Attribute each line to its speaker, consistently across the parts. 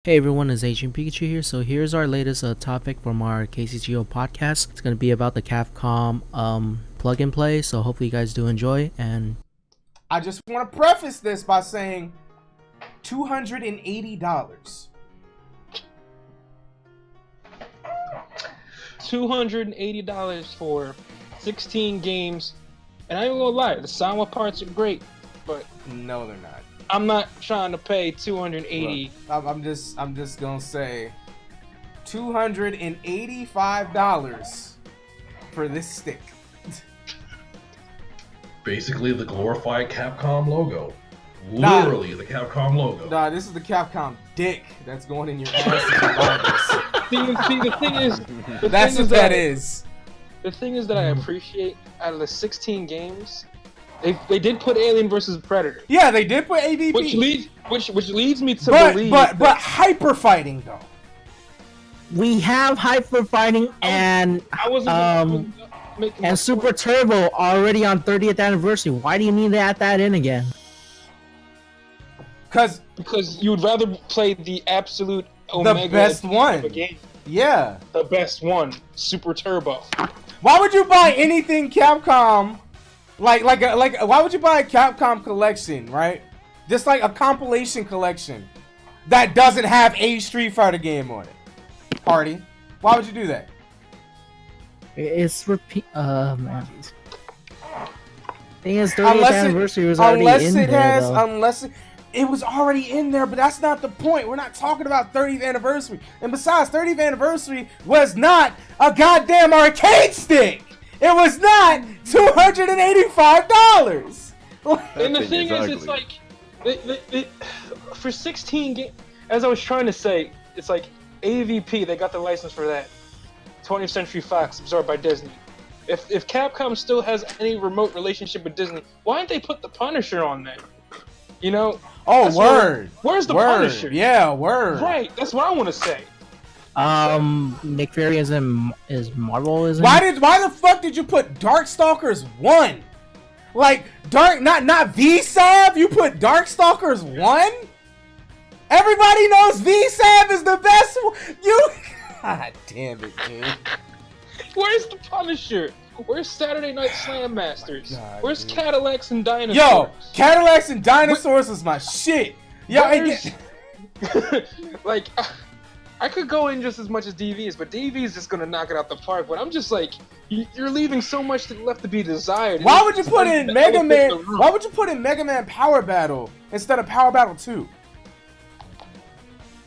Speaker 1: Hey everyone, it's Agent Pikachu here. So here's our latest topic from our KCGO podcast. It's going to be about the Capcom plug and play. So hopefully you guys do enjoy. And
Speaker 2: I just want to preface this by saying $280.
Speaker 3: $280 for 16 games, and I ain't gonna lie, the soundwave parts are great, but
Speaker 2: no, they're not.
Speaker 3: I'm not trying to pay $280.
Speaker 2: Look, I'm just gonna say $285 for this stick.
Speaker 4: Basically, the glorified Capcom logo. Literally, the Capcom logo.
Speaker 2: Nah, this is the Capcom dick that's going in your ass if you buy this.
Speaker 3: See, the thing is,
Speaker 2: That's what that is.
Speaker 3: The thing is that I appreciate out of the 16 games, they did put Alien vs Predator.
Speaker 2: Yeah, they did put AVP.
Speaker 3: Which leads me to believe.
Speaker 2: But hyper fighting though.
Speaker 1: we have hyper fighting and Super Turbo already on 30th anniversary. Why do you need to add that in again?
Speaker 3: Because you would rather play the absolute Omega,
Speaker 2: the best one.
Speaker 3: Game.
Speaker 2: Yeah,
Speaker 3: the best one, Super Turbo.
Speaker 2: Why would you buy anything Capcom? Like why would you buy a Capcom collection, right? Just like a compilation collection that doesn't have a Street Fighter game on it. Party. Why would you do that?
Speaker 1: It's repeat. Man. Thing is, 30th anniversary was already in there.
Speaker 2: Unless it was already in there, but that's not the point. We're not talking about 30th anniversary. And besides, 30th anniversary was not a goddamn arcade stick. It was not $285.
Speaker 3: And the thing is, it's like, for 16 games, as I was trying to say, it's like AVP, they got the license for that. 20th Century Fox, absorbed by Disney. If Capcom still has any remote relationship with Disney, why didn't they put the Punisher on there? You know?
Speaker 2: Oh, word.
Speaker 3: Where's the Punisher?
Speaker 2: Yeah, word.
Speaker 3: Right, that's what I want to say.
Speaker 1: Nick Fury is Marvel, isn't
Speaker 2: Why the fuck did you put Darkstalkers 1? Like not VSAB, you put Darkstalkers 1? Everybody knows VSAB is the best one. God damn it, dude.
Speaker 3: Where's the Punisher? Where's Saturday Night Slam Masters?
Speaker 2: God,
Speaker 3: where's
Speaker 2: dude.
Speaker 3: Cadillacs and Dinosaurs?
Speaker 2: Yo, Cadillacs and Dinosaurs is my shit. Yo,
Speaker 3: like, I could go in just as much as DVs, but DV is just gonna knock it out the park. But I'm just like, you're leaving so much left to be desired.
Speaker 2: Why would you put in Mega Man? Why would you put in Mega Man Power Battle instead of Power Battle 2?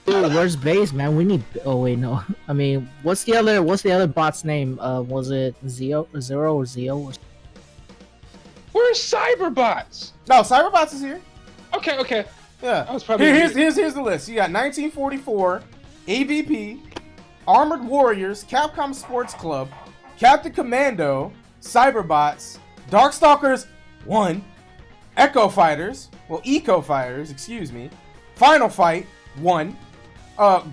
Speaker 1: Dude, where's Base, man? We need. Oh wait, no. I mean, what's the other bot's name? Was it Zero or Zeo?
Speaker 3: Where's Cyberbots?
Speaker 2: No, Cyberbots is here.
Speaker 3: Okay.
Speaker 2: Yeah.
Speaker 3: I was probably
Speaker 2: here's the list. You got 1944, AVP, Armored Warriors, Capcom Sports Club, Captain Commando, Cyberbots, Darkstalkers 1, Echo Fighters, excuse me, Final Fight 1,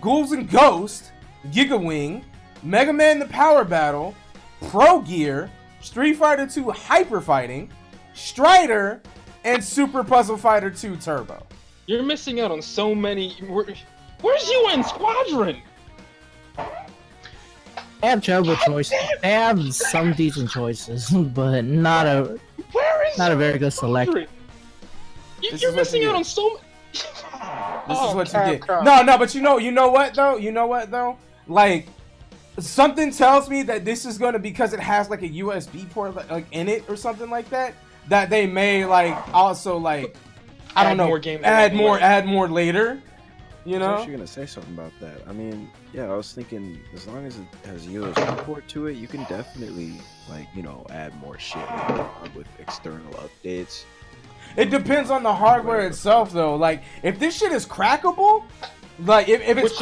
Speaker 2: Ghouls and Ghosts, Giga Wing, Mega Man the Power Battle, Pro Gear, Street Fighter 2 Hyper Fighting, Strider, and Super Puzzle Fighter 2 Turbo.
Speaker 3: You're missing out on so many. Where's UN Squadron?
Speaker 1: They have terrible choices. They have some decent choices, but not a very good select.
Speaker 3: You're missing out on so many.
Speaker 2: This is what you get. No, but you know what though? Like, something tells me that this is gonna, because it has like a USB port like in it or something like that, that they may like also like, I don't know, add more later. You know?
Speaker 5: I was actually gonna say something about that. I mean, yeah, I was thinking as long as it has a USB port to it, you can definitely add more shit with external updates.
Speaker 2: It depends on the hardware itself, though. Like, if this shit is crackable, like if it's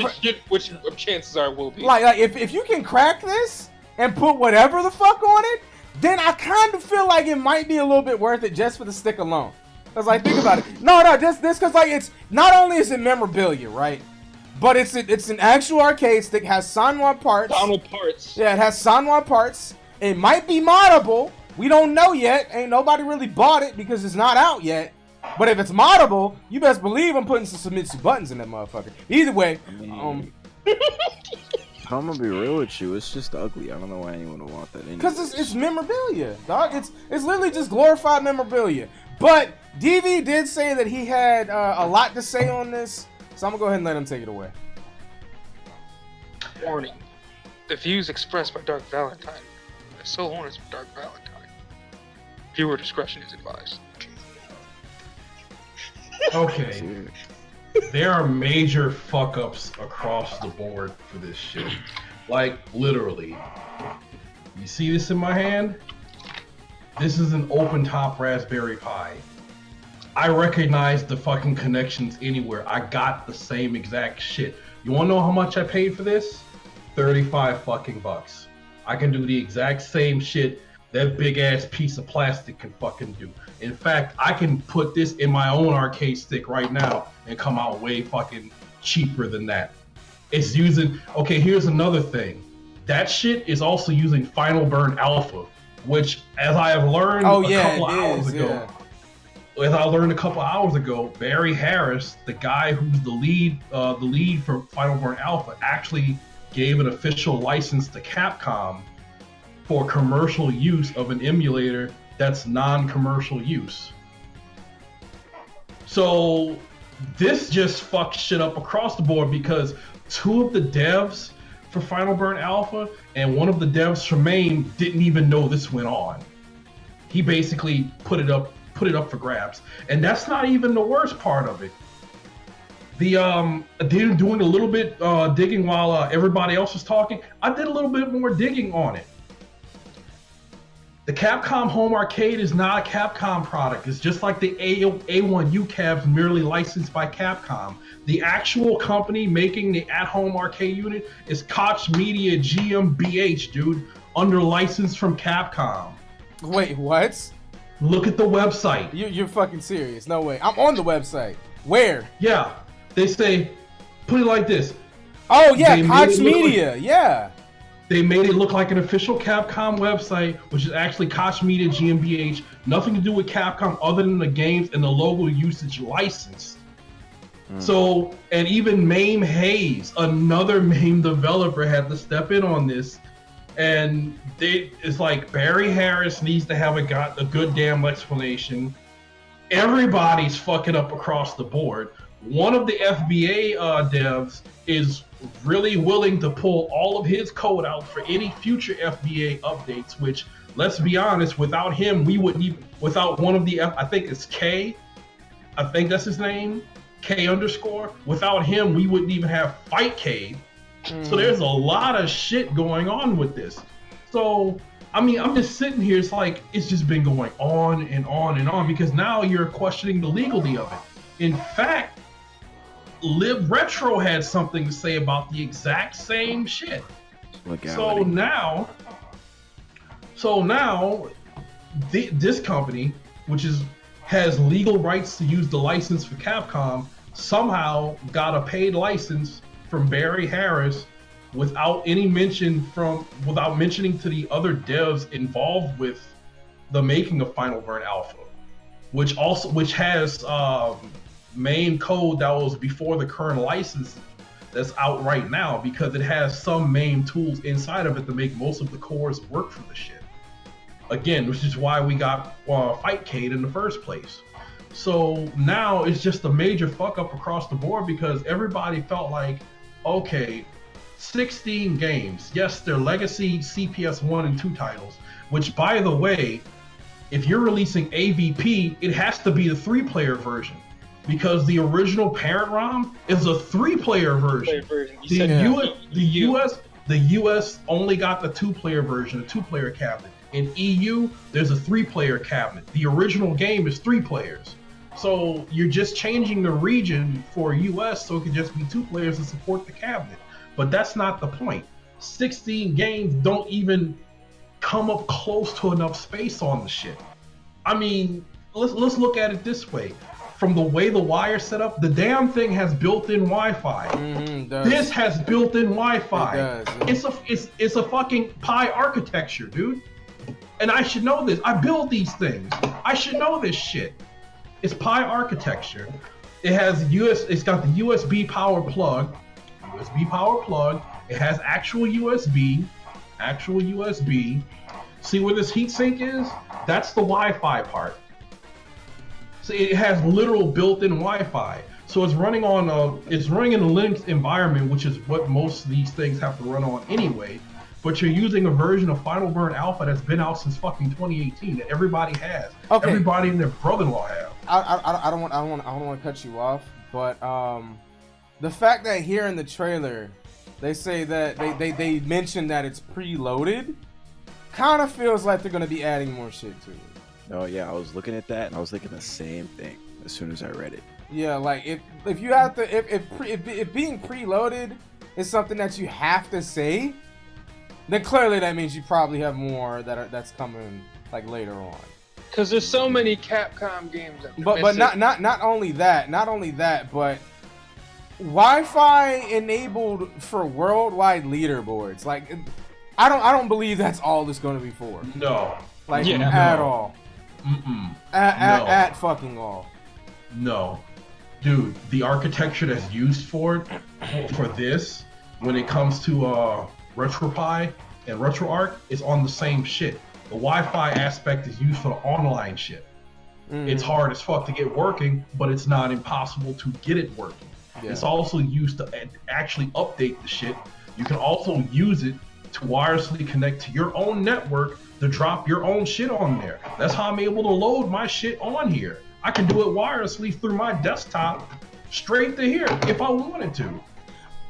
Speaker 3: which chances are will be.
Speaker 2: Like if you can crack this and put whatever the fuck on it, then I kind of feel like it might be a little bit worth it just for the stick alone. Cause like, think about it. No, just cause like, it's not only is it memorabilia, right? But it's an actual arcade stick, has Sanwa parts. Yeah, it has Sanwa parts. It might be moddable. We don't know yet. Ain't nobody really bought it because it's not out yet. But if it's moddable, you best believe I'm putting some Submitsu buttons in that motherfucker. Either way,
Speaker 5: I mean, I'm gonna be real with you. It's just ugly. I don't know why anyone would want that.
Speaker 2: Because it's memorabilia, dog. It's literally just glorified memorabilia. But DV did say that he had a lot to say on this, so I'm gonna go ahead and let him take it away.
Speaker 3: Warning: the views expressed by Dark Valentine are the sole owners of Dark Valentine. Viewer discretion is advised.
Speaker 4: Okay. There are major fuck ups across the board for this shit. Like, literally. You see this in my hand? This is an open top Raspberry Pi. I recognize the fucking connections anywhere. I got the same exact shit. You wanna know how much I paid for this? 35 fucking bucks. I can do the exact same shit that big ass piece of plastic can fucking do. In fact, I can put this in my own arcade stick right now and come out way fucking cheaper than that. It's using, okay, here's another thing. That shit is also using Final Burn Alpha, which, as I have learned as I learned a couple hours ago, Barry Harris, the guy who's the lead for Final Burn Alpha, actually gave an official license to Capcom for commercial use of an emulator that's non-commercial use. So this just fucks shit up across the board because two of the devs for Final Burn Alpha and one of the devs for MAME didn't even know this went on. He basically put it up for grabs, and that's not even the worst part of it. Doing a little bit digging while everybody else was talking, I did a little bit more digging on it. The Capcom Home Arcade is not a Capcom product. It's just like the A1 UCAVs merely licensed by Capcom. The actual company making the at-home arcade unit is Koch Media GmbH, dude, under license from Capcom.
Speaker 2: Wait, what?
Speaker 4: Look at the website.
Speaker 2: You're fucking serious. No way. I'm on the website. Where?
Speaker 4: Yeah. They say, put it like this.
Speaker 2: Oh, yeah, Koch Media. Yeah.
Speaker 4: They made it look like an official Capcom website, which is actually Koch Media GmbH. Nothing to do with Capcom other than the games and the logo usage license. So, and even MAME Hayes, another MAME developer, had to step in on this. And it's like Barry Harris needs to have a good damn explanation. Everybody's fucking up across the board. One of the FBA devs is really willing to pull all of his code out for any future FBA updates, which, let's be honest, without him, we wouldn't even, without one of the, I think it's K, I think that's his name, K_, without him, we wouldn't even have Fightcade. So there's a lot of shit going on with this. So, I mean, I'm just sitting here, it's like, it's just been going on and on and on, because now you're questioning the legality of it. In fact, Lib Retro had something to say about the exact same shit. So now, this company, which has legal rights to use the license for Capcom, somehow got a paid license from Barry Harris without mentioning to the other devs involved with the making of Final Burn Alpha, which has MAME code that was before the current license that's out right now, because it has some MAME tools inside of it to make most of the cores work for the shit. Again, which is why we got Fightcade in the first place. So now it's just a major fuck up across the board, because everybody felt like, okay, 16 games. Yes, they're legacy CPS 1 and 2 titles, which, by the way, if you're releasing AVP, it has to be the 3-player version, because the original parent ROM is a 3-player version. The US only got the 2-player version, a 2-player cabinet. In EU, there's a 3-player cabinet. The original game is 3 players. So you're just changing the region for US so it can just be 2 players to support the cabinet. But that's not the point. 16 games don't even come up close to enough space on the shit. I mean, let's look at it this way. From the way the wire's set up, the damn thing has built-in Wi-Fi. This has built-in Wi-Fi.
Speaker 2: It does.
Speaker 4: It's a fucking Pi architecture, dude. And I should know this. I build these things. I should know this shit. It's Pi architecture. It has It's got the USB power plug. It has actual USB. See where this heatsink is? That's the Wi-Fi part. So it has literal built-in Wi-Fi. So it's running on it's running in a Linux environment, which is what most of these things have to run on anyway. But you're using a version of Final Burn Alpha that's been out since fucking 2018 that everybody has. Okay. Everybody and their brother-in-law have.
Speaker 2: I don't want to cut you off, but the fact that here in the trailer they say that they mentioned that it's preloaded, kind of feels like they're gonna be adding more shit to it.
Speaker 5: Oh yeah, I was looking at that and I was thinking the same thing as soon as I read it.
Speaker 2: Yeah, like if you have to if being preloaded is something that you have to say, then clearly that means you probably have more that's coming like later on.
Speaker 3: Because there's so many Capcom games that
Speaker 2: but not only that, but Wi-Fi enabled for worldwide leaderboards. Like I don't believe that's all it's going to be for.
Speaker 4: No.
Speaker 2: Like at all. At fucking all.
Speaker 4: No. Dude, the architecture that's used for this, when it comes to RetroPie and RetroArch, is on the same shit. The Wi-Fi aspect is used for the online shit. It's hard as fuck to get working, but it's not impossible to get it working. Yeah. It's also used to actually update the shit. You can also use it to wirelessly connect to your own network to drop your own shit on there. That's how I'm able to load my shit on here. I can do it wirelessly through my desktop straight to here if I wanted to.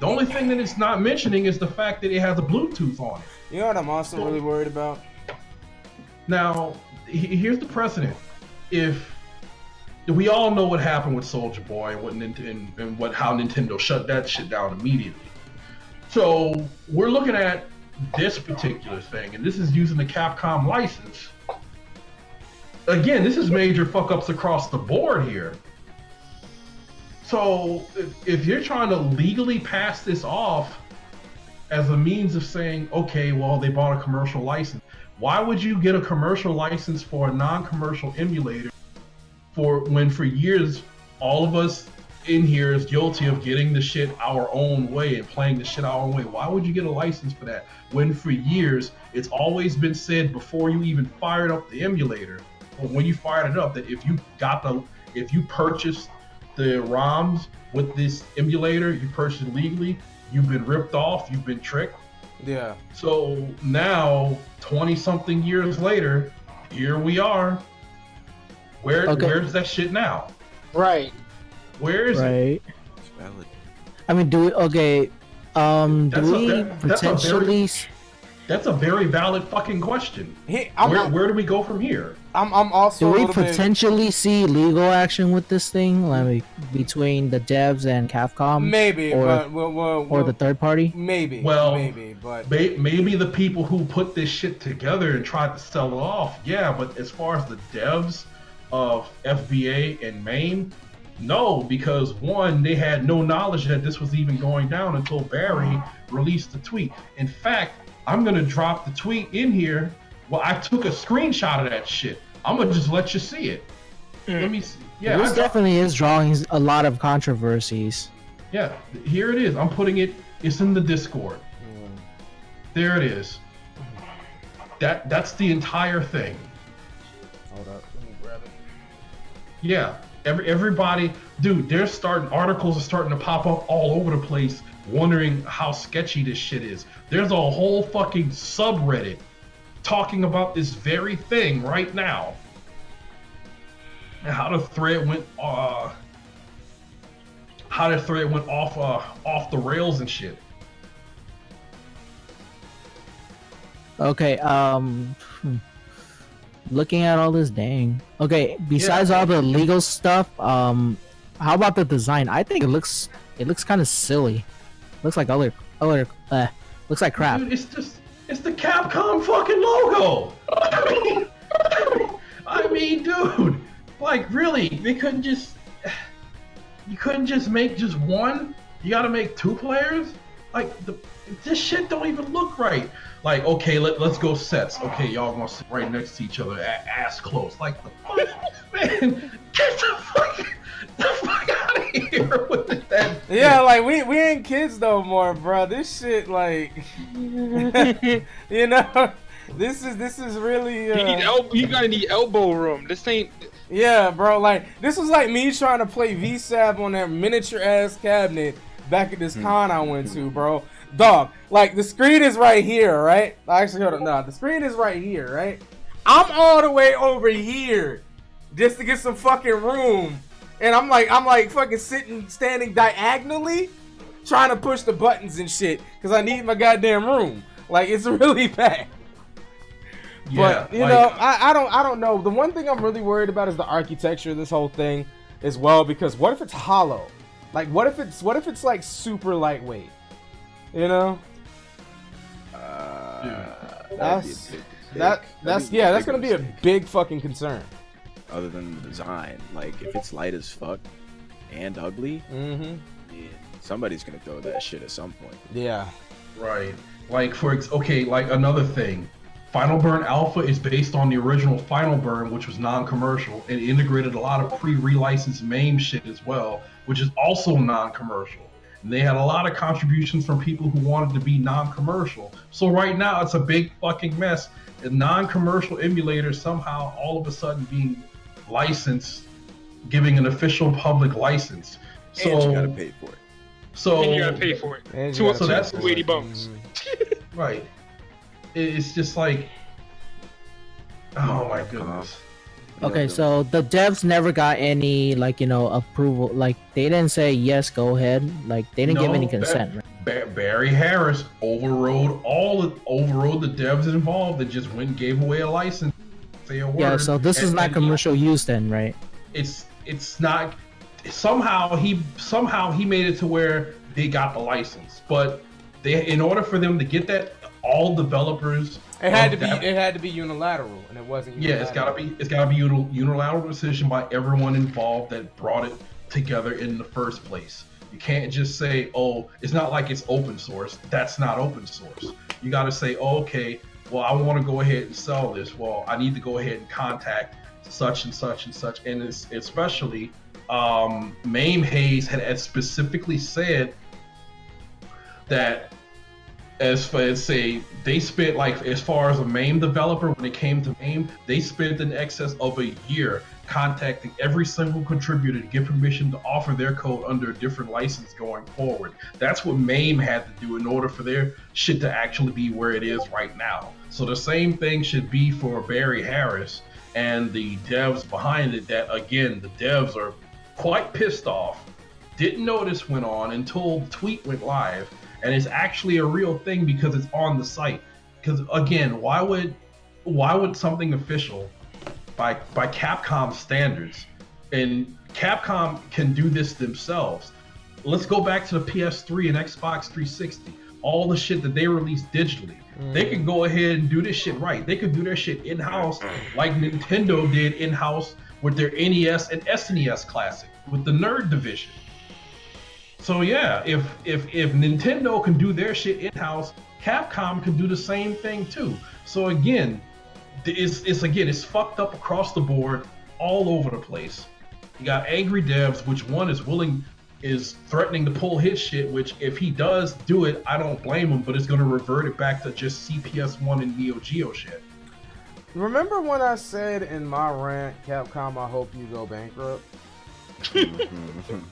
Speaker 4: The only thing that it's not mentioning is the fact that it has a Bluetooth on it.
Speaker 2: You know what I'm also really worried about?
Speaker 4: Now, here's the precedent. If we all know what happened with Soulja Boy and how Nintendo shut that shit down immediately. So we're looking at this particular thing, and this is using the Capcom license. Again, this is major fuck-ups across the board here. So if you're trying to legally pass this off as a means of saying, okay, well, they bought a commercial license, why would you get a commercial license for a non-commercial emulator when for years all of us in here is guilty of getting the shit our own way and playing the shit our own way? Why would you get a license for that when for years it's always been said before you even fired up the emulator, or when you fired it up, that if you purchased the ROMs with this emulator, you purchased it legally, you've been ripped off, you've been tricked.
Speaker 2: Yeah.
Speaker 4: So now, 20-something years later, here we are. Where's that shit now?
Speaker 3: Right.
Speaker 4: Where is it?
Speaker 5: It's valid.
Speaker 1: I mean, do we potentially?
Speaker 4: That's a very valid fucking question.
Speaker 2: Hey,
Speaker 4: where do we go from here?
Speaker 2: I'm also.
Speaker 1: Do we potentially see legal action with this thing, like between the devs and Capcom?
Speaker 2: Maybe,
Speaker 1: or the third party.
Speaker 2: Maybe.
Speaker 4: Well,
Speaker 2: but
Speaker 4: maybe the people who put this shit together and tried to sell it off. Yeah, but as far as the devs of FBA and MAME, no, because one, they had no knowledge that this was even going down until Barry released the tweet. In fact, I'm gonna drop the tweet in here. Well, I took a screenshot of that shit. I'm gonna just let you see it. Let me see. Yeah,
Speaker 1: this definitely is drawing a lot of controversies.
Speaker 4: Yeah, here it is. I'm putting it. It's in the Discord. There it is. That's the entire thing.
Speaker 2: Hold up, let me grab it.
Speaker 4: Yeah, everybody, dude. Articles are starting to pop up all over the place, wondering how sketchy this shit is. There's a whole fucking subreddit talking about this very thing right now, and how the thread went off the rails and shit.
Speaker 1: Okay, looking at all this, dang. Okay, besides all the legal stuff, how about the design? I think it looks kind of silly. Looks like looks like crap.
Speaker 4: Dude, it's the Capcom fucking logo. I mean, dude, like really, you couldn't just make just one? You gotta make 2 players? Like this shit don't even look right. Like, okay, let's go sets. Okay, y'all gonna sit right next to each other, ass close. Like the fuck, man. Get the fuck out of here with that.
Speaker 2: Yeah, like we ain't kids no more, bro. This shit, like, you know, this is really.
Speaker 3: You gotta need elbow room. This ain't.
Speaker 2: Yeah, bro. Like, this was like me trying to play VSAB on that miniature ass cabinet back at this con I went to, bro. Dog, like the screen is right here, right? Actually, hold on. No, the screen is right here, right? I'm all the way over here just to get some fucking room. And I'm like fucking standing diagonally trying to push the buttons and shit because I need my goddamn room. Like, it's really bad.
Speaker 4: Yeah,
Speaker 2: but you know, I don't know. The one thing I'm really worried about is the architecture of this whole thing as well, because what if it's hollow? Like, what if it's like super lightweight? You know? That's gonna be a big fucking concern.
Speaker 5: Other than the design, like if it's light as fuck and ugly, somebody's gonna throw that shit at some point.
Speaker 2: Yeah.
Speaker 4: Right. Like like another thing, Final Burn Alpha is based on the original Final Burn, which was non-commercial, and integrated a lot of pre-relicensed MAME shit as well, which is also non-commercial. And they had a lot of contributions from people who wanted to be non-commercial. So right now it's a big fucking mess. A non-commercial emulator somehow all of a sudden being licensed, giving an official public license. So
Speaker 5: and you gotta pay for it.
Speaker 3: So and you gotta pay for it. So that's $280.
Speaker 4: Right. It's just like, oh my goodness.
Speaker 1: Okay, so the devs never got any, like, you know, approval. Like, they didn't say yes, go ahead. Like, they didn't give any consent.
Speaker 4: Barry Harris overrode the devs involved and just went and gave away a license. Say a word.
Speaker 1: Yeah, so this is not commercial use then, right?
Speaker 4: It's not. Somehow he made it to where they got the license, but in order for them to get that, all developers.
Speaker 2: It had to be unilateral, and it wasn't.
Speaker 4: Yeah, it's gotta be unilateral decision by everyone involved that brought it together in the first place. You can't just say, oh, it's not like it's open source. That's not open source. You gotta say, oh, okay, well, I want to go ahead and sell this. Well, I need to go ahead and contact such and such and such, and it's especially MAME Hayes had specifically said that. As far as they spent, like, as far as a MAME developer, when it came to MAME, they spent in excess of a year contacting every single contributor to get permission to offer their code under a different license going forward. That's what MAME had to do in order for their shit to actually be where it is right now. So the same thing should be for Barry Harris and the devs behind it, that, again, the devs are quite pissed off, didn't know this went on until the tweet went live. And it's actually a real thing because it's on the site. Because again, why would something official by Capcom standards, and Capcom can do this themselves. Let's go back to the PS3 and Xbox 360. All the shit that they released digitally. They could go ahead and do this shit right. They could do their shit in-house like Nintendo did in-house with their NES and SNES Classic with the Nerd Division. So yeah, if Nintendo can do their shit in-house, Capcom can do the same thing too. So again, it's fucked up across the board, all over the place. You got angry devs, which one is threatening to pull his shit, which if he does do it, I don't blame him, but it's gonna revert it back to just CPS1 and Neo-Geo shit.
Speaker 2: Remember when I said in my rant, Capcom, I hope you go bankrupt?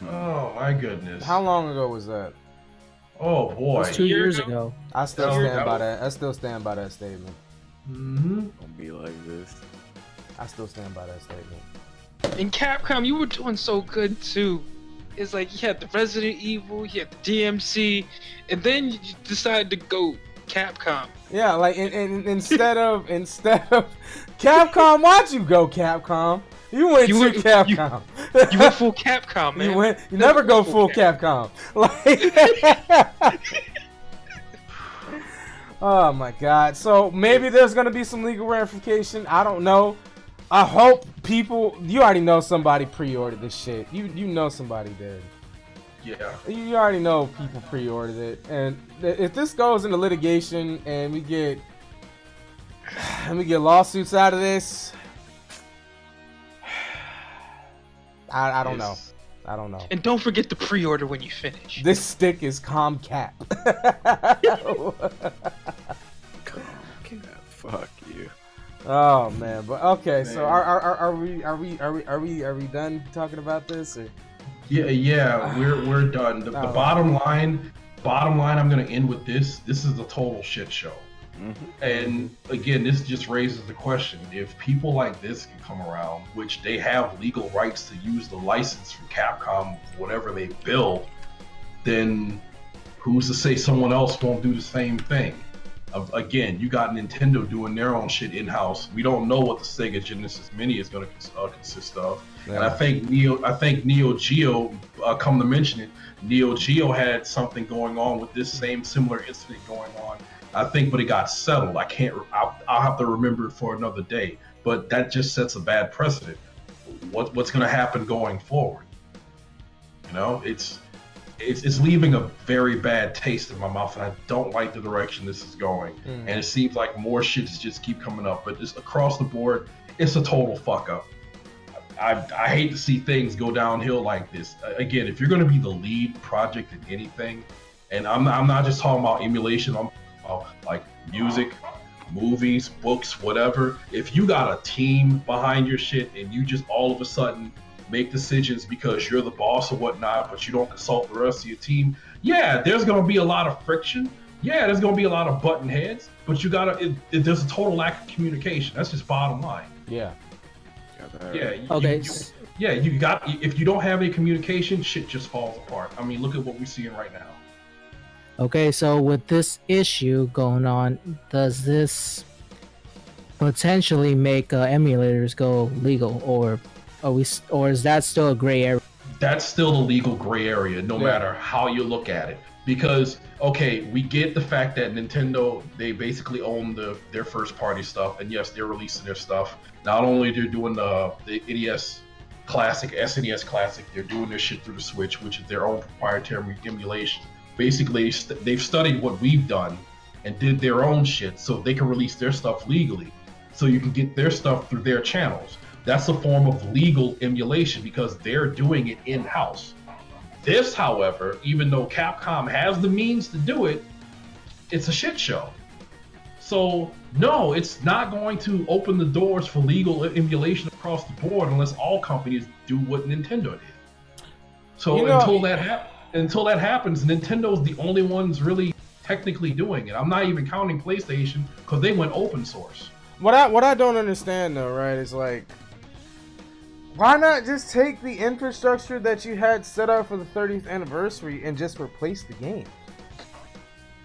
Speaker 4: Oh my goodness.
Speaker 2: How long ago was that?
Speaker 4: Oh boy.
Speaker 1: It was 2 years ago.
Speaker 2: I still stand by that. I still stand by that statement.
Speaker 5: Don't be like this.
Speaker 2: I still stand by that statement.
Speaker 3: In Capcom, you were doing so good too. It's like you had the Resident Evil, you had the DMC, and then you decided to go Capcom.
Speaker 2: Yeah, like and instead of Capcom, why'd you go Capcom? You went Capcom.
Speaker 3: You went full Capcom, man.
Speaker 2: You never go full Capcom. Like, oh my god. So maybe there's gonna be some legal ramification. I don't know. I hope people. You already know somebody pre-ordered this shit. You know somebody did.
Speaker 4: Yeah.
Speaker 2: You already know people pre-ordered it, and if this goes into litigation and we get lawsuits out of this. I don't know. I don't know.
Speaker 3: And don't forget to pre-order when you finish.
Speaker 2: This stick is Comcat.
Speaker 5: Comcat, fuck you.
Speaker 2: Oh man, but okay. So are we done talking about this? Or?
Speaker 4: Yeah, we're done. The bottom line, I'm gonna end with this. This is a total shit show. And again, this just raises the question: if people like this can come around, which they have legal rights to use the license from Capcom, whatever they build, then who's to say someone else won't do the same thing? Again, you got Nintendo doing their own shit in-house. We don't know what the Sega Genesis Mini is going to consist of. Yeah. And I think Neo.Geo, come to mention it, Neo.Geo had something going on with this same similar incident going on. I think, but it got settled. I'll have to remember it for another day. But that just sets a bad precedent. What's going to happen going forward? You know, it's leaving a very bad taste in my mouth, and I don't like the direction this is going. And it seems like more shit just keep coming up, but just across the board, it's a total fuck up. I hate to see things go downhill like this. Again, if you're going to be the lead project in anything, and I'm not just talking about emulation, I'm talking about like music, movies, books, whatever. If you got a team behind your shit and you just all of a sudden make decisions because you're the boss or whatnot, but you don't consult the rest of your team, yeah, there's going to be a lot of friction. Yeah, there's going to be a lot of button heads, but there's a total lack of communication. That's just bottom line.
Speaker 2: Yeah.
Speaker 1: Okay.
Speaker 4: If you don't have any communication, shit just falls apart. I mean, look at what we're seeing right now.
Speaker 1: Okay, so with this issue going on, does this potentially make emulators go legal, or is that still a gray area?
Speaker 4: That's still a legal gray area, no matter how you look at it. Because, okay, we get the fact that Nintendo, they basically own their first party stuff, and yes, they're releasing their stuff. Not only they're doing the NES Classic, SNES Classic, they're doing their shit through the Switch, which is their own proprietary emulation. Basically, they've studied what we've done and did their own shit so they can release their stuff legally. So you can get their stuff through their channels. That's a form of legal emulation because they're doing it in-house. This, however, even though Capcom has the means to do it, it's a shit show. So, no, it's not going to open the doors for legal emulation across the board unless all companies do what Nintendo did. So until that happens, Nintendo's the only ones really technically doing it. I'm not even counting PlayStation because they went open source.
Speaker 2: What I don't understand though, right, is like, why not just take the infrastructure that you had set up for the 30th anniversary and just replace the game?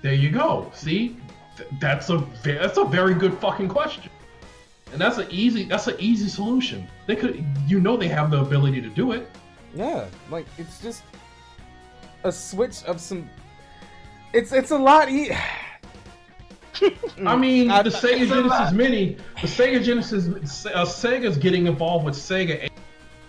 Speaker 4: There you go. See, that's a very good fucking question, and that's an easy solution. They could, they have the ability to do it.
Speaker 2: Yeah, like it's just a switch of some. It's a lot easier.
Speaker 4: I mean, the Sega Genesis Mini, Sega's getting involved with Sega,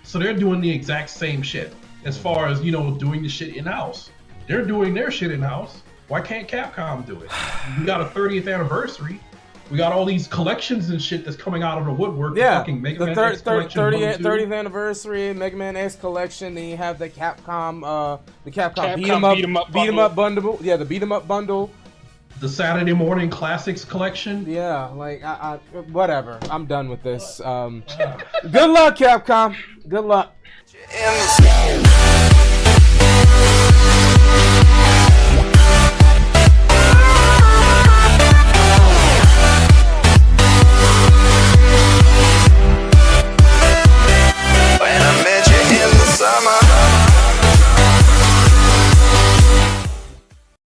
Speaker 4: so they're doing the exact same shit as far as doing the shit in house. They're doing their shit in house. Why can't Capcom do it? We got a 30th anniversary. We got all these collections and shit that's coming out of the woodwork.
Speaker 2: Yeah,
Speaker 4: fucking Mega
Speaker 2: the
Speaker 4: Man X collection,
Speaker 2: 30th anniversary, Mega Man X collection. Then you have the Capcom beat 'em up bundle. Yeah, the beat 'em up bundle.
Speaker 4: The Saturday Morning Classics collection.
Speaker 2: Yeah, like I whatever. I'm done with this. Good luck, Capcom. Good luck.